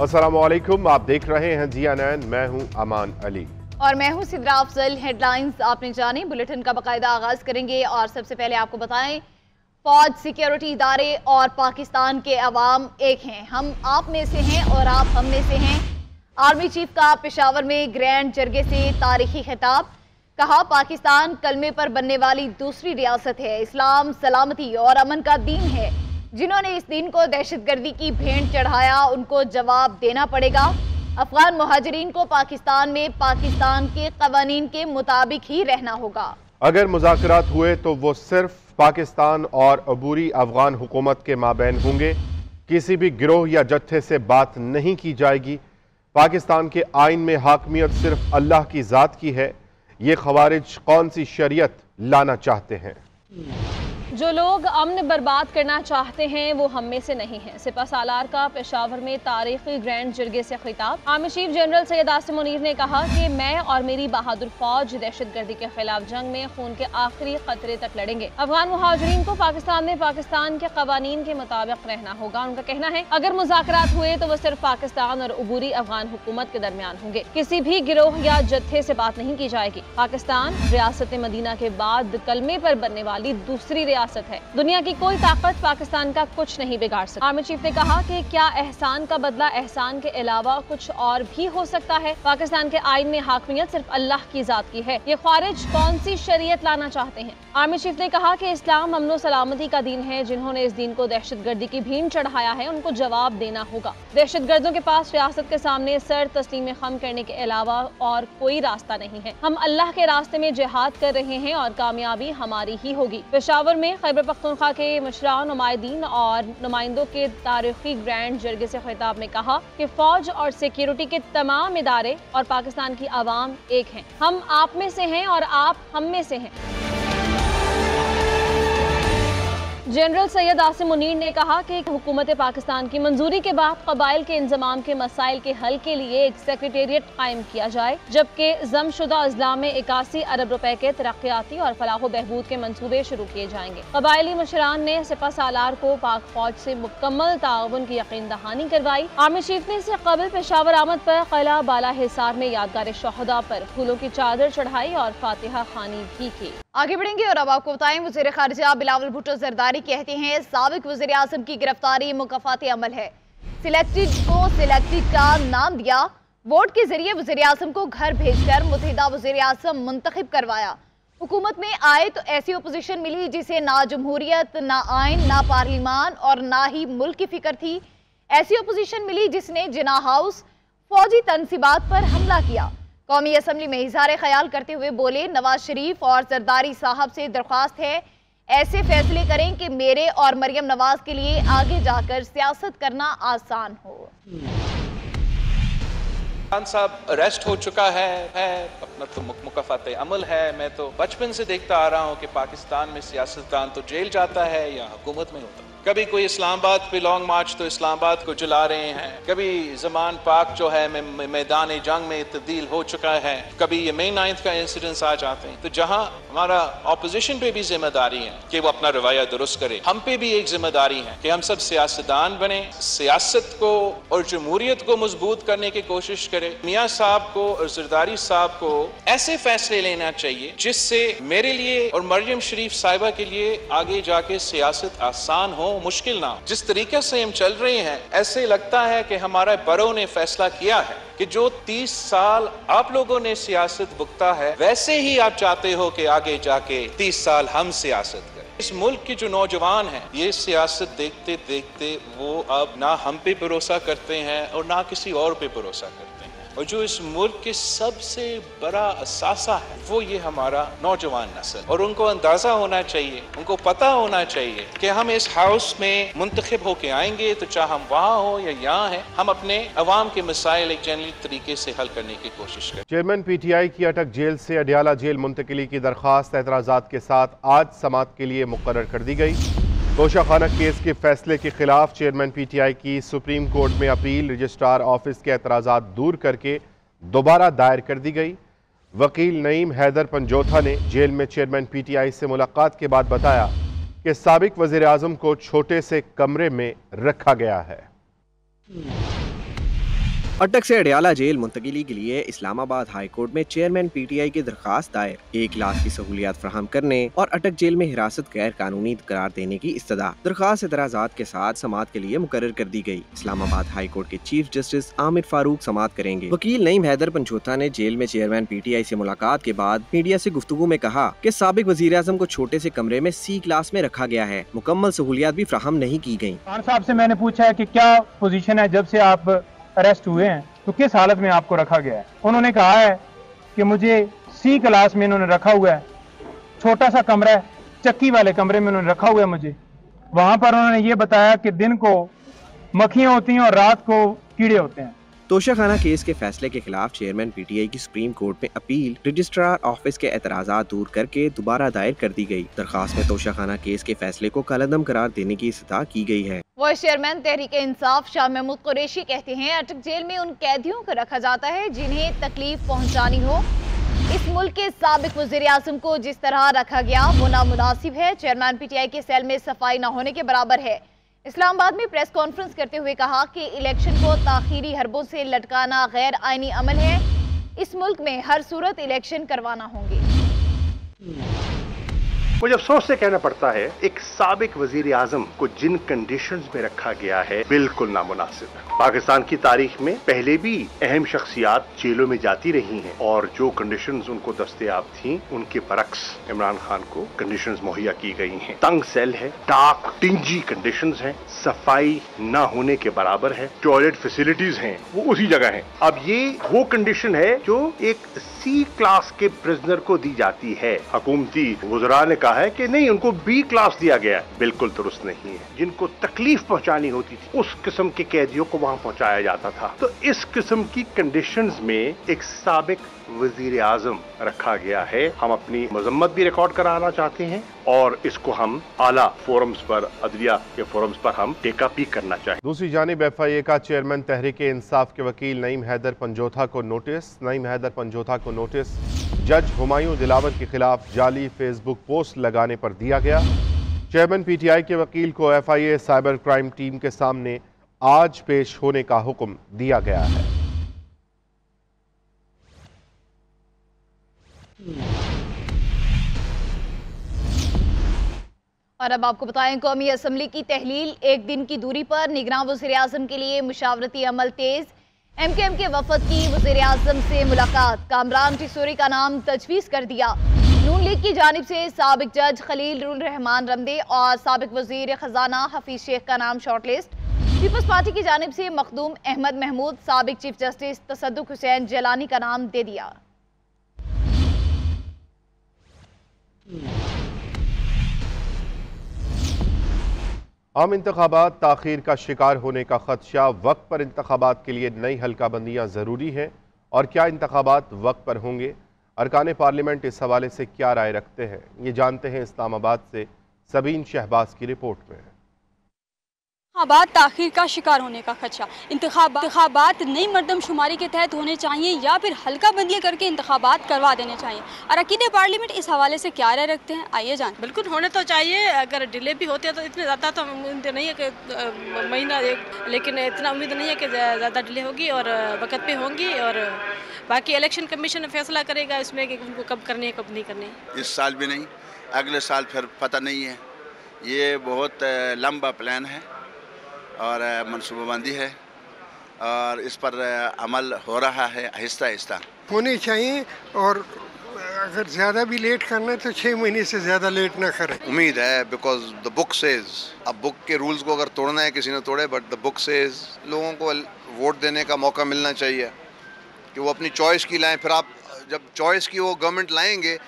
अस्सलामुअलैकुम, आप देख रहे हैं CNN, मैं हूं अमान अली और मैं हूं सिद्रा अफजल। हेडलाइंस आपने जानी, बुलेटिन का बाकायदा आगाज करेंगे और सबसे पहले आपको बताएं, फौज, सिक्योरिटी इदारे और पाकिस्तान के अवाम एक हैं। हम आप में से हैं और आप हम में से हैं। आर्मी चीफ का पेशावर में ग्रैंड जरगे से तारीखी खिताब। कहा, पाकिस्तान कलमे पर बनने वाली दूसरी रियासत है। इस्लाम सलामती और अमन का दीन है। जिन्होंने इस दिन को दहशतगर्दी की भेंट चढ़ाया, उनको जवाब देना पड़ेगा। अफगान मुहाजिरीन को पाकिस्तान में पाकिस्तान के कवानीन के मुताबिक ही रहना होगा। अगर मुज़ाकरात हुए तो वो सिर्फ पाकिस्तान और अबूरी अफगान हुकूमत के माबैन होंगे। किसी भी गिरोह या जत्थे से बात नहीं की जाएगी। पाकिस्तान के आइन में हाकमियत सिर्फ अल्लाह की ज़ात की है। ये खवारिज कौन सी शरीयत लाना चाहते हैं? जो लोग अमन बर्बाद करना चाहते हैं वो हम में से नहीं हैं। सिपा सालार का पेशावर में तारीखी ग्रैंड जरगे से खिताब। Army chief general Syed Asim Munir ने कहा कि मैं और मेरी बहादुर फौज दहशतगर्दी के खिलाफ जंग में खून के आखिरी खतरे तक लड़ेंगे। अफगान मुहाजिरीन को पाकिस्तान में पाकिस्तान के कवानीन के मुताबिक रहना होगा। उनका कहना है, अगर मुज़ाकरात हुए तो वो सिर्फ पाकिस्तान और अबूरी अफगान हुकूमत के दरमियान होंगे। किसी भी गिरोह या जत्थे से बात नहीं की जाएगी। पाकिस्तान रियासत मदीना के बाद कलमे पर बनने वाली दूसरी रियासत है। दुनिया की कोई ताकत पाकिस्तान का कुछ नहीं बिगाड़ सकती। आर्मी चीफ ने कहा कि क्या एहसान का बदला एहसान के अलावा कुछ और भी हो सकता है? पाकिस्तान के आइन में हाकमियत सिर्फ अल्लाह की जात की है। ये ख्वारिज कौन सी शरीयत लाना चाहते हैं? आर्मी चीफ ने कहा कि इस्लाम अमन सलामती का दीन है। जिन्होंने इस दिन को दहशतगर्दी की भेंट चढ़ाया है, उनको जवाब देना होगा। दहशतगर्दों के पास रियासत के सामने सर तस्लीम खम करने के अलावा और कोई रास्ता नहीं है। हम अल्लाह के रास्ते में जिहाद कर रहे हैं और कामयाबी हमारी ही होगी। पेशावर में खैबर पख्तूनख्वा के मशरान, नुमाइंदीन और नुमाइंदों के तारीखी ग्रैंड जरगे से खिताब में कहा कि फौज और सिक्योरिटी के तमाम इदारे और पाकिस्तान की आवाम एक हैं। हम आप में से हैं और आप हम में से हैं। जनरल सैयद आसिम मुनीर ने कहा कि हुकूमत पाकिस्तान की मंजूरी के बाद कबाइल के इंजमाम के मसाइल के हल के लिए एक सेक्रेटेरिएट कायम किया जाए, जबकि जमशुदा अजला में 81 अरब रुपए के तरक्याती और फलाह बहबूद के मंसूबे शुरू किए जाएंगे। कबायली मुशरान ने सिपा सालार को पाक फौज से मुकम्मल ताउन की यकीन दहानी करवाई। आर्मी चीफ ने इससे कबल पेशावर आमद पर किला बाला हिसार में यादगार शहदा पर फूलों की चादर चढ़ाई और फातिहा खानी भी की। आगे बढ़ेंगे और अब आपको बताएं, वज़ीर ख़ारिजा बिलावल भुट्टो ज़रदारी कहते हैं, साबिक वज़ीर आज़म की गिरफ्तारी मुकफ़ात अमल है। सिलेक्टेड को सिलेक्टेड का नाम दिया। वोट के जरिए वज़ीर आज़म को घर भेजकर मुतहिदा वज़ीर आज़म मुंतखब करवाया। हुकूमत में आए तो ऐसी अपोजिशन मिली जिसे ना जमहूरियत, ना आइन, ना पार्लिमान और ना ही मुल्क की फिक्र थी। ऐसी अपोजिशन मिली जिसने जिना हाउस फौजी तनसीबात पर हमला किया। कौमी असम्बली में इज़हार ख्याल करते हुए बोले, नवाज शरीफ और जरदारी साहब से दरख्वास्त है, ऐसे फैसले करें कि मेरे और मरियम नवाज के लिए आगे जाकर सियासत करना आसान हो। खान साहब अरेस्ट हो चुका है अपना तो मुकफ़ात अमल है। मैं तो बचपन से देखता आ रहा हूँ कि पाकिस्तान में सियासतदान तो जेल जाता है या हुकूमत में होता है। कभी कोई इस्लामाबाद पे लॉन्ग मार्च तो इस्लामाबाद को जला रहे हैं, कभी ज़मान पाक जो है मैदान जंग में तब्दील हो चुका है, कभी ये मई 9 का इंसिडेंस आ जाते हैं। तो जहां हमारा ऑपोजिशन पे भी जिम्मेदारी है कि वो अपना रवैया दुरुस्त करे, हम पे भी एक जिम्मेदारी है कि हम सब सियासतदान बने, सियासत को और जमहूरियत को मजबूत करने की कोशिश करें। मियाँ साहब को और जरदारी साहब को ऐसे फैसले लेना चाहिए जिससे मेरे लिए और मरियम शरीफ साहिबा के लिए आगे जाके सियासत आसान हो, मुश्किल ना हो। जिस तरीके से हम चल रहे हैं, ऐसे लगता है कि हमारे बड़ों ने फैसला किया है कि जो 30 साल आप लोगों ने सियासत भुगता है, वैसे ही आप चाहते हो कि आगे जाके 30 साल हम सियासत करें। इस मुल्क के जो नौजवान हैं, ये सियासत देखते देखते वो अब ना हम पे भरोसा करते हैं और ना किसी और पे भरोसा करते हैं। और जो इस मुल्क के सबसे बड़ा असासा है वो ये हमारा नौजवान नस्ल, और उनको अंदाजा होना चाहिए, उनको पता होना चाहिए कि हम इस हाउस में मुंतखब होके आएंगे तो चाहे हम वहाँ हो या यहाँ हैं, हम अपने अवाम के मसाइल एक जनरल तरीके से हल करने की कोशिश करें। चेयरमैन PTI की अटक जेल से अडियाला जेल मुंतकिली की दरख्वास्त एतराज़ात के साथ आज समाअत के लिए मुकर्रर कर दी गई। तोशाखाना केस के फैसले के खिलाफ चेयरमैन PTI की सुप्रीम कोर्ट में अपील रजिस्ट्रार ऑफिस के एतराज़ात दूर करके दोबारा दायर कर दी गई। वकील नईम हैदर पंजोथा ने जेल में चेयरमैन PTI से मुलाकात के बाद बताया कि साबिक वज़ीर आज़म को छोटे से कमरे में रखा गया है। अटक से अडियाला जेल मुंतकिली के लिए इस्लामाबाद हाई कोर्ट में चेयरमैन PTI की दरखास्त दायर, 1 लाख की सहूलियात फराहम करने और अटक जेल में हिरासत गैर कानूनी करार देने की इस्तदा। दरखास्त एतराज़ात के साथ समाअत के लिए मुकर्रर कर दी गई। इस्लामाबाद हाई कोर्ट के चीफ जस्टिस आमिर फारूक समाअत करेंगे। वकील नईम हैदर पंचोथा ने जेल में चेयरमैन PTI से मुलाकात के बाद मीडिया से गुफ्तगू में कहा कि साबिक वज़ीर आज़म को छोटे से कमरे में C क्लास में रखा गया है, मुकम्मल सहूलियात भी फराहम नहीं की गयी। खान साहब से मैंने पूछा है कि क्या पोजीशन है जब से आप अरेस्ट हुए हैं, तो किस हालत में आपको रखा गया है। उन्होंने कहा है कि मुझे C क्लास में इन्होंने रखा हुआ है, छोटा सा कमरा है, चक्की वाले कमरे में उन्होंने रखा हुआ है मुझे। वहां पर उन्होंने ये बताया कि दिन को मक्खियां होती हैं और रात को कीड़े होते हैं। तोशाखाना केस के फैसले के खिलाफ चेयरमैन PTI की सुप्रीम कोर्ट में अपील रजिस्ट्रार ऑफिस के एतराज़ात दूर करके दोबारा दायर कर दी गई। दरखास्त में तोशाखाना केस के फैसले को कलअदम करार देने की इस्तदा की गई है। वाइस चेयरमैन तहरीक इंसाफ शाह महमूद कुरैशी कहते हैं, अटक जेल में उन कैदियों को रखा जाता है जिन्हें तकलीफ पहुँचानी हो। इस मुल्क के साबिक वज़ीर आज़म को जिस तरह रखा गया वो नामुनासिब है। चेयरमैन PTI के सेल में सफाई न होने के बराबर है। इस्लामाबाद में प्रेस कॉन्फ्रेंस करते हुए कहा कि इलेक्शन को ताखीरी हरबों से लटकाना गैर आईनी अमल है। इस मुल्क में हर सूरत इलेक्शन करवाना होंगे। मुझे अफसोस से कहना पड़ता है, एक साबिक वजीर आजम को जिन कंडीशंस में रखा गया है बिल्कुल नामुनासिब है। पाकिस्तान की तारीख में पहले भी अहम शख्सियात जेलों में जाती रही हैं और जो कंडीशंस उनको दस्तयाब थीं उनके बरक्स इमरान खान को कंडीशंस मुहैया की गई हैं। तंग सेल है, डार्क टिंजी कंडीशंस हैं, सफाई न होने के बराबर है, टॉयलेट फैसिलिटीज हैं वो उसी जगह हैं। अब ये वो कंडीशन है जो एक C क्लास के प्रिजनर को दी जाती है। हुकूमती वज़रा ने कहा है कि नहीं, उनको B क्लास दिया गया है। बिल्कुल दुरुस्त नहीं है। जिनको तकलीफ पहुंचानी होती थी उस किस्म के कैदियों को वहां पहुंचाया जाता था। तो इस किस्म की कंडीशंस में एक साबिक वजीर आजम रखा गया है। हम अपनी मजम्मत भी रिकॉर्ड कराना चाहते हैं और इसको हम आला फोरम्स पर, अदलिया के फोरम्स पर हम टेक अप भी करना चाहें। दूसरी जानिब FIA का चेयरमैन तहरीक इंसाफ के वकील नईम हैदर पंचोथा को नोटिस जज हुमायूं दिलावर के खिलाफ जाली फेसबुक पोस्ट लगाने पर दिया गया। चेयरमैन PTI के वकील को FIA साइबर क्राइम टीम के सामने आज पेश होने का हुक्म दिया गया है। और अब आपको बताएं, कौमी असम्बली की तहलील एक दिन की दूरी पर, निगरान वज़ीर आज़म के लिए मुशावरती अमल तेज। MKM के वफद की वज़ीर आज़म से मुलाकात, कामरान टिसोरी का नाम तजवीज़ कर दिया। नून लीग की जानिब से साबिक जज खलील रहमान रमदे और साबिक वज़ीर खजाना हफीज शेख का नाम शॉर्टलिस्ट। पीपल्स पार्टी की जानिब से मखदूम अहमद महमूद, साबिक चीफ जस्टिस तसद्दुक हुसैन जलानी का नाम दे दिया। आम इंतखाबात ताख़ीर का शिकार होने का खदशा, वक्त पर इंतखाबात के लिए नई हल्काबंदियाँ ज़रूरी हैं और क्या इंतखाबात वक्त पर होंगे? अरकान पार्लियामेंट इस हवाले से क्या राय रखते हैं, ये जानते हैं इस्लामाबाद से सबीन शहबाज की रिपोर्ट में। इंतखाबात ताख़ीर का शिकार होने का खदशा, इंतखाबात नई मर्दमशुमारी के तहत होने चाहिए या फिर हल्का बंदियाँ करके इंतखाबात करवा देने चाहिए। अरकान पार्लियामेंट इस हवाले से क्या राय रखते हैं, आइए जान। बिल्कुल होने तो चाहिए। अगर डिले भी होते हैं तो इतने ज़्यादा तो उम्मीद नहीं है कि महीना एक, लेकिन इतना उम्मीद नहीं है कि ज़्यादा डिले होगी और वक्त पे होंगी। और बाकी इलेक्शन कमीशन फैसला करेगा इसमें कि उनको कब करनी है कब नहीं करनी। इस साल भी नहीं, अगले साल फिर पता नहीं है। ये बहुत लंबा प्लान है और मनसूबाबंदी है और इस पर अमल हो रहा है आहिस्ता आहिस्ता। होनी चाहिए और अगर ज़्यादा भी लेट करना है तो 6 महीने से ज़्यादा लेट ना करें। उम्मीद है बिकॉज द बुक सेज, अब बुक के रूल्स को अगर तोड़ना है किसी ने तोड़े, बट द बुक सेज लोगों को वोट देने का मौका मिलना चाहिए कि वो अपनी चॉइस की लाएं। फिर आप जब चॉइस की वो गवर्नमेंट लाएंगे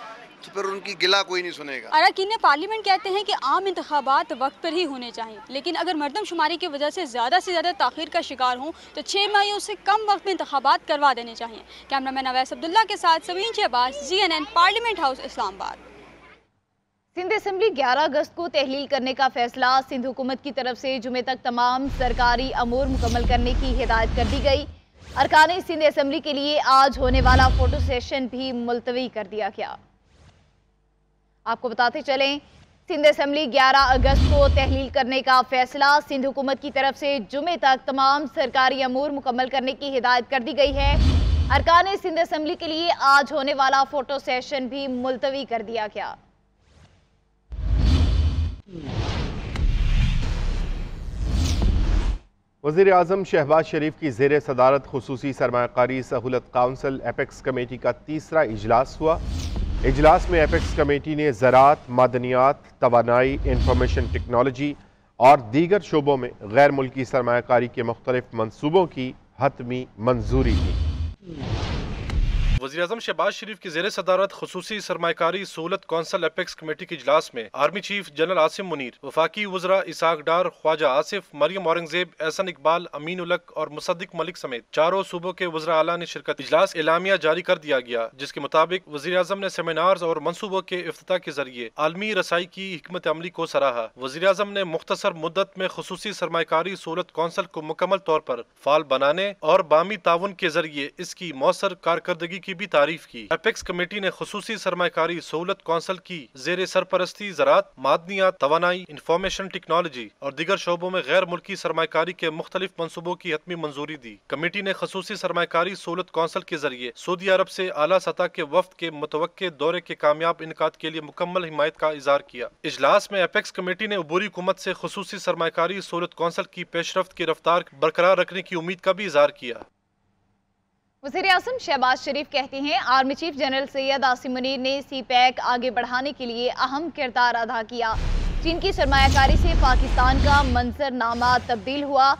तो फिर उनकी गिला कोई नहीं सुनेगा। अरकान पार्लियामेंट कहते हैं कि आम इंतखाबात वक्त पर ही होने चाहिए, लेकिन अगर मर्दमशुमारी की वजह से ज़्यादा ताख़ीर का शिकार हों तो 6 मई से कम वक्त में इंतखाबात करवा देने चाहिए। कैमरामैन अवैस अब्दुल्ला के साथ Sabeen Shahbaz, CNN, parliament house, Islamabad. Sindh assembly 11 अगस्त को तहलील करने का फैसला, सिंध हुकूमत की तरफ से जुमे तक तमाम सरकारी अमूर मुकम्मल करने की हिदायत कर दी गई। अरकान सिंध असम्बली के लिए आज होने वाला फोटो सेशन भी मुलतवी कर दिया गया। आपको बताते चलें, سندھ اسمبلی 11 اگست کو تحلیل کرنے کا فیصلہ۔ سندھ حکومت کی طرف سے جمعے تک تمام سرکاری امور مکمل کرنے کی ہدایت کر دی گئی ہے۔ ارکان سندھ اسمبلی کے لیے آج ہونے والا فوٹو سیشن بھی ملتوی کر دیا گیا۔ وزیر اعظم شہباز شریف کی زیر صدارت خصوصی سرمایہ کاری سہولت کونسل ایپیکس کمیٹی کا تیسرا اجلاس ہوا۔ اجلاس میں ایپیکس کمیٹی نے زراعت، معدنیات، توانائی، انفارمیشن ٹیکنالوجی اور دیگر شعبوں میں غیر ملکی سرمایہ کاری کے مختلف منصوبوں کی حتمی منظوری دی۔ وزیر اعظم شہباز شریف کی زیر صدارت خصوصی سرمایہ کاری سہولت کونسل ایپیکس کمیٹی کے اجلاس میں army chief general Asim Munir, وفاقی وزراء اسحاق ڈار، خواجہ آصف، مریم اورنگزیب، احسن اقبال، امین الق اور مصدق ملک سمیت چاروں صوبوں کے وزراء اعلیٰ نے شرکت۔ اجلاس اعلامیہ جاری کر دیا گیا جس کے مطابق وزیر اعظم نے سیمینارز اور منصوبوں کے افتتاح کے ذریعے عالمی رسائی کی حکمت عملی کو سراہا۔ وزیر اعظم نے مختصر مدت میں خصوصی سرمایہ کاری سہولت کونسل کو مکمل طور پر فعال بنانے اور باہمی تعاون کے ذریعے اس کی مؤثر کارکردگی کی بھی تعریف کی۔ ایپیکس کمیٹی نے خصوصی سرمایہ کاری سہولت کونسل کی زیر سرپرستی زراعت، معدنیات، توانائی، انفارمیشن ٹیکنالوجی اور دیگر شعبوں میں غیر ملکی سرمایہ کاری کے مختلف منصوبوں کی حتمی منظوری دی۔ کمیٹی نے خصوصی سرمایہ کاری سہولت کونسل کے ذریعے سعودی عرب سے اعلیٰ سطح کے وفد کے متوقع دورے کے کامیاب انعقاد کے لیے مکمل حمایت کا اظہار کیا۔ اجلاس میں ایپیکس کمیٹی نے عبوری حکومت سے خصوصی سرمایہ کاری سہولت کونسل کی پیش رفت کی رفتار برقرار رکھنے کی امید کا بھی اظہار کیا۔ وزیر اعظم شہباز شریف کہتے ہیں army chief general Syed Asim Munir نے سی پیک آگے بڑھانے کے لیے اہم کردار ادا کیا۔ چین کی سرمایہ کاری سے پاکستان کا منظر نامہ تبدیل ہوا۔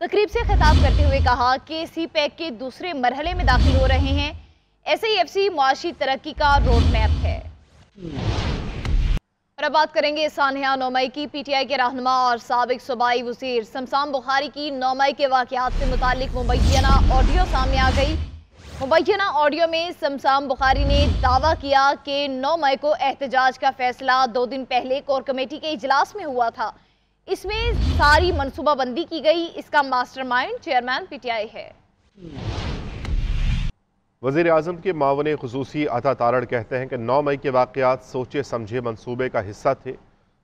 تقریب سے خطاب کرتے ہوئے کہا کہ سی پیک کے دوسرے مرحلے میں داخل ہو رہے ہیں۔ SIFC معاشی ترقی کا روڈ میپ ہے۔ اور اب بات کریں گے سانحہ 9 مئی کی۔ PTI کے رہنما اور سابق صوبائی وزیر سمسام بخاری کی 9 مئی کے واقعات سے متعلق مبینہ آڈیو سامنے آ گئی۔ مبینہ آڈیو میں سمسام بخاری نے دعویٰ کیا کہ 9 مئی کو احتجاج کا فیصلہ 2 دن پہلے کور کمیٹی کے اجلاس میں ہوا تھا۔ اس میں ساری منصوبہ بندی کی گئی۔ اس کا ماسٹر مائنڈ چیئرمین PTI ہے۔ وزیر اعظم کے معاون خصوصی عطا تارڑ کہتے ہیں کہ 9 مئی کے واقعات سوچے سمجھے منصوبے کا حصہ تھے۔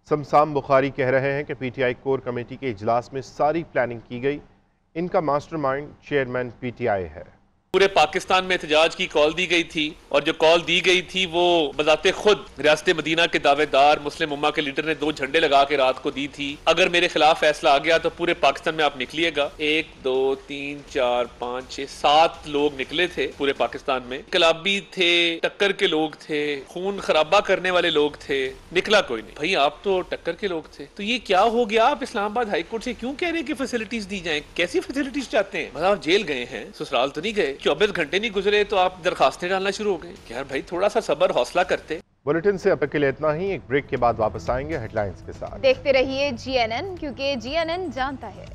سمسام بخاری کہہ رہے ہیں کہ PTI کور کمیٹی کے اجلاس میں ساری پلاننگ کی گئی۔ ان کا ماسٹر مائنڈ چیئرمین PTI ہے۔ پورے پاکستان میں احتجاج کی کال دی گئی تھی اور جو کال دی گئی تھی وہ بذات خود ریاست مدینہ کے دعوے دار مسلم امہ کے لیڈر نے 2 جھنڈے لگا کے رات کو دی تھی۔ اگر میرے خلاف فیصلہ آ گیا تو پورے پاکستان میں آپ نکلیے گا۔ 1 2 3 4 5 6 7 لوگ نکلے تھے پورے پاکستان میں۔ انقلابی تھے، ٹکر کے لوگ تھے، خون خرابہ کرنے والے لوگ تھے، نکلا کوئی نہیں۔ بھائی آپ تو ٹکر کے لوگ تھے، تو یہ کیا ہو گیا؟ آپ اسلام آباد ہائی کورٹ سے کیوں کہہ رہے ہیں کہ فیسلٹیز دی جائیں؟ کیسی فیسلٹیز چاہتے ہیں؟ مطلب آپ جیل گئے ہیں، سسرال تو نہیں گئے، 24 گھنٹے نہیں گزرے تو آپ درخواستیں ڈالنا شروع ہو گئے۔ یار بھائی تھوڑا سا صبر حوصلہ کرتے۔ بلیٹن سے اب کے لیے اتنا ہی۔ ایک بریک کے بعد واپس آئیں گے ہیڈ لائنز کے ساتھ۔ دیکھتے رہیے GNN، کیونکہ GNN جانتا ہے۔